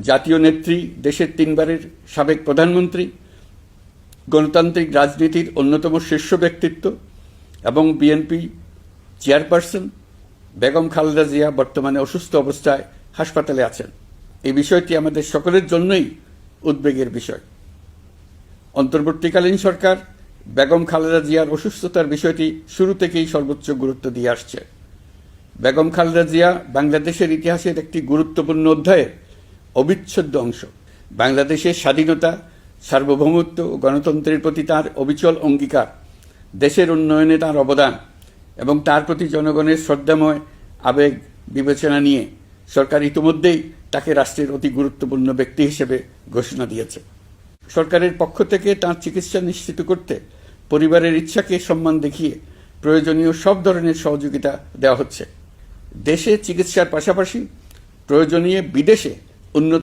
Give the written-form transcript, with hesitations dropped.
জাতীয় নেত্রী, দেশের 3বারের সাবেক প্রধানমন্ত্রী, গণতান্ত্রিক রাজনীতির অন্যতম শীর্ষ ব্যক্তিত্ব এবং বিএনপি চেয়ারপারসন বেগম খালেদা জিয়া বর্তমানে অসুস্থ অবস্থায় হাসপাতালে আছেন। এই বিষয়টি আমাদের সকলের জন্যই উদ্বেগের বিষয়। অন্তর্বর্তীকালীন সরকার বেগম খালেদা জিয়ার অসুস্থতার বিষয়টি শুরু থেকেই সর্বোচ্চ গুরুত্ব দিয়ে আসছে। বেগম খালেদা জিয়া বাংলাদেশের ইতিহাসের একটি গুরুত্বপূর্ণ অধ্যায়ের অবিচ্ছেদ্য অংশ। বাংলাদেশের স্বাধীনতা, সার্বভৌমত্ব ও গণতন্ত্রের প্রতি তাঁর অবিচল অঙ্গীকার, দেশের উন্নয়নে তাঁর অবদান এবং তার প্রতি জনগণের শ্রদ্ধাময় আবেগ বিবেচনা নিয়ে সরকার ইতিমধ্যেই তাকে রাষ্ট্রের অতি গুরুত্বপূর্ণ ব্যক্তি হিসেবে ঘোষণা দিয়েছে। সরকারের পক্ষ থেকে তাঁর চিকিৎসা নিশ্চিত করতে পরিবারের ইচ্ছাকে সম্মান দেখিয়ে প্রয়োজনীয় সব ধরনের সহযোগিতা দেওয়া হচ্ছে। দেশে চিকিৎসার পাশাপাশি প্রয়োজনীয় বিদেশে উন্নত